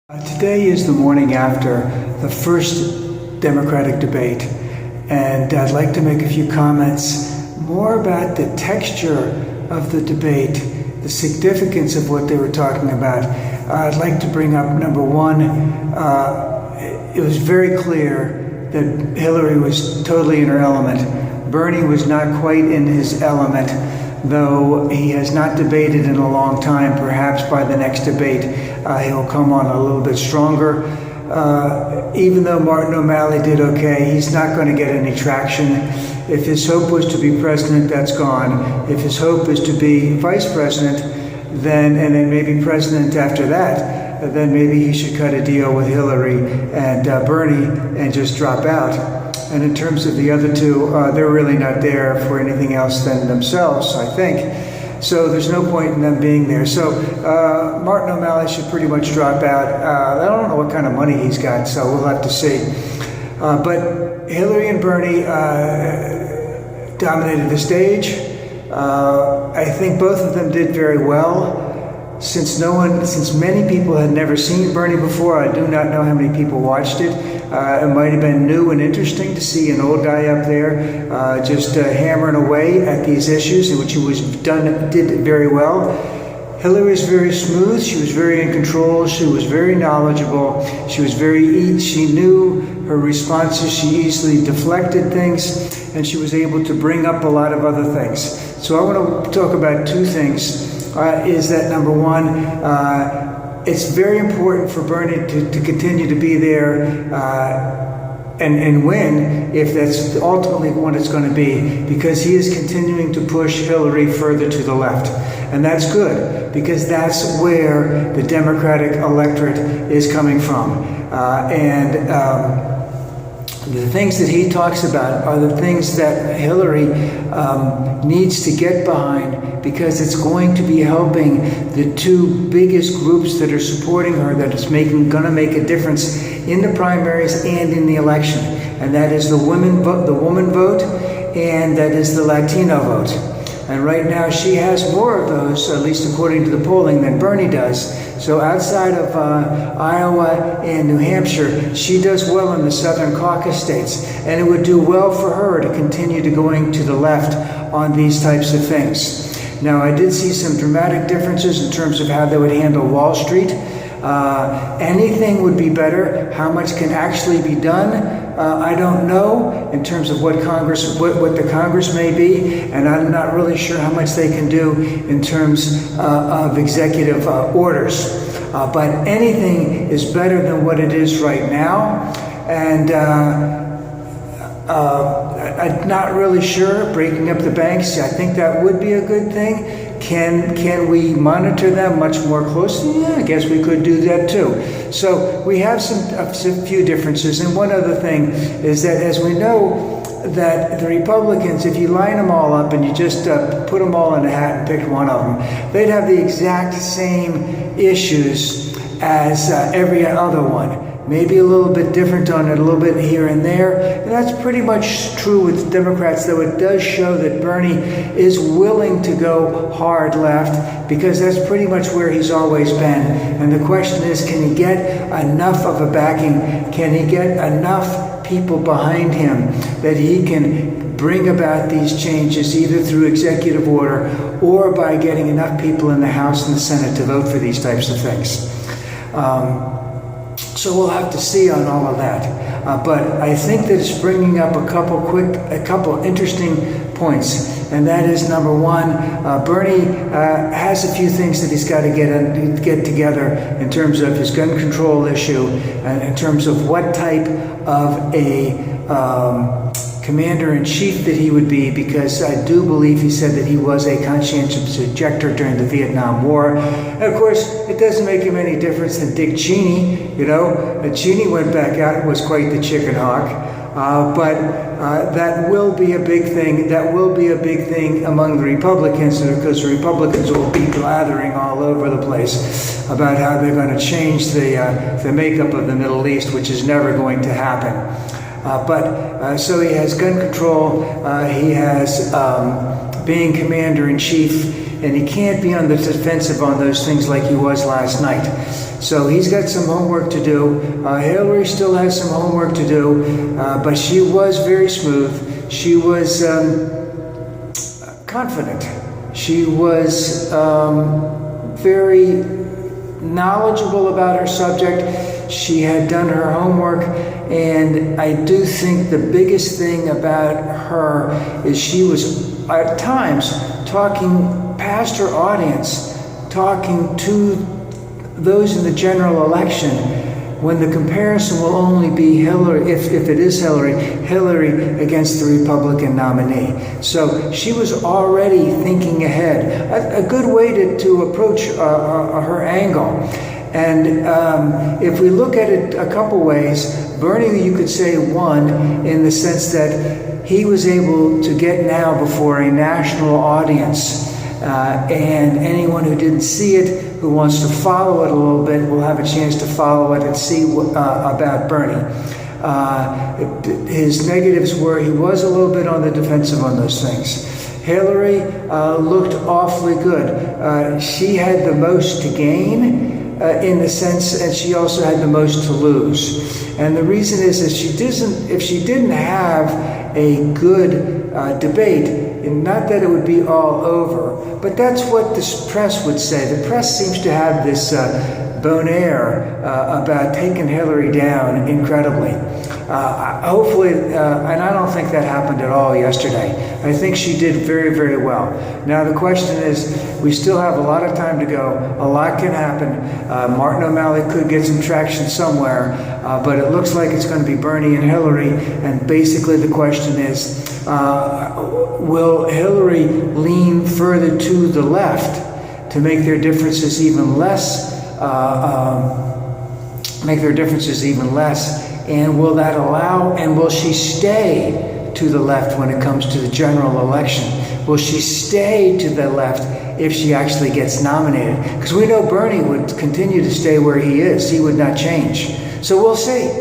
Today is the morning after the first Democratic debate, and I'd like to make a few comments more about the texture of the debate, the significance of what they were talking about. I'd like to bring up number one, it was very clear that Hillary was totally in her element. Bernie was not quite in his element, though he has not debated in a long time. Perhaps by the next debate he'll come on a little bit stronger. Even though Martin O'Malley did okay, he's not going to get any traction. If his hope was to be president, that's gone. If his hope is to be vice president, then maybe president after that, then maybe he should cut a deal with Hillary and Bernie and just drop out. And in terms of the other two, they're really not there for anything else than themselves, I think. So there's no point in them being there. So Martin O'Malley should pretty much drop out. I don't know what kind of money he's got, so we'll have to see. But Hillary and Bernie dominated the stage. I think both of them did very well. Since many people had never seen Bernie before, I do not know how many people watched it. It might have been new and interesting to see an old guy up there just hammering away at these issues, which he did very well. Hillary was very smooth. She was very in control. She was very knowledgeable. She knew her responses. She easily deflected things, and she was able to bring up a lot of other things. So I want to talk about two things. Is that number one, it's very important for Bernie to continue to be there and win, if that's ultimately what it's going to be, because he is continuing to push Hillary further to the left. And that's good, because that's where the Democratic electorate is coming from. The things that he talks about are the things that Hillary needs to get behind, because it's going to be helping the two biggest groups that are supporting her, that is going to make a difference in the primaries and in the election. And that is the woman vote, and that is the Latino vote. And right now she has more of those, at least according to the polling, than Bernie does. So outside of Iowa and New Hampshire, she does well in the southern caucus states. And it would do well for her to continue to going to the left on these types of things. Now, I did see some dramatic differences in terms of how they would handle Wall Street. Anything would be better. How much can actually be done? I don't know in terms of what the Congress may be, and I'm not really sure how much they can do in terms of executive orders. But anything is better than what it is right now, and I'm not really sure. Breaking up the banks, I think that would be a good thing. Can we monitor them much more closely? Yeah, I guess we could do that too. So we have a few differences. And one other thing is that, as we know, that the Republicans, if you line them all up and you just put them all in a hat and pick one of them, they'd have the exact same issues as every other one. Maybe a little bit different on it, a little bit here and there. And that's pretty much true with Democrats, though it does show that Bernie is willing to go hard left, because that's pretty much where he's always been. And the question is, can he get enough of a backing? Can he get enough people behind him that he can bring about these changes, either through executive order or by getting enough people in the House and the Senate to vote for these types of things? So we'll have to see on all of that. But I think that it's bringing up a couple interesting points. And that is, number one, Bernie has a few things that he's got to get together in terms of his gun control issue, and in terms of what type of a commander-in-chief that he would be, because I do believe he said that he was a conscientious objector during the Vietnam War. And of course, it doesn't make him any difference than Dick Cheney. Cheney went back out and was quite the chicken hawk. But that will be a big thing. That will be a big thing among the Republicans, because the Republicans will be blathering all over the place about how they're going to change the makeup of the Middle East, which is never going to happen. So he has gun control, he has being commander-in-chief, and he can't be on the defensive on those things like he was last night. So he's got some homework to do. Hillary still has some homework to do, but she was very smooth. She was confident. She was very knowledgeable about her subject. She had done her homework, and I do think the biggest thing about her is she was at times talking past her audience, talking to those in the general election, when the comparison will only be Hillary, if it is Hillary against the Republican nominee. So she was already thinking ahead. A good way to approach her angle. And if we look at it a couple ways, Bernie, you could say, won in the sense that he was able to get now before a national audience. And anyone who didn't see it, who wants to follow it a little bit, will have a chance to follow it and see about Bernie. His negatives were he was a little bit on the defensive on those things. Hillary looked awfully good. She had the most to gain in the sense, and she also had the most to lose. And the reason is that if she didn't have a good debate, and not that it would be all over, but that's what the press would say. The press seems to have this bon air about taking Hillary down incredibly. Hopefully, and I don't think that happened at all yesterday. I think she did very, very well. Now the question is, we still have a lot of time to go. A lot can happen. Martin O'Malley could get some traction somewhere, but it looks like it's going to be Bernie and Hillary. And basically the question is, will Hillary lean further to the left to make their differences even less? And will that allow, and will she stay to the left when it comes to the general election? Will she stay to the left if she actually gets nominated? Because we know Bernie would continue to stay where he is. He would not change. So we'll see.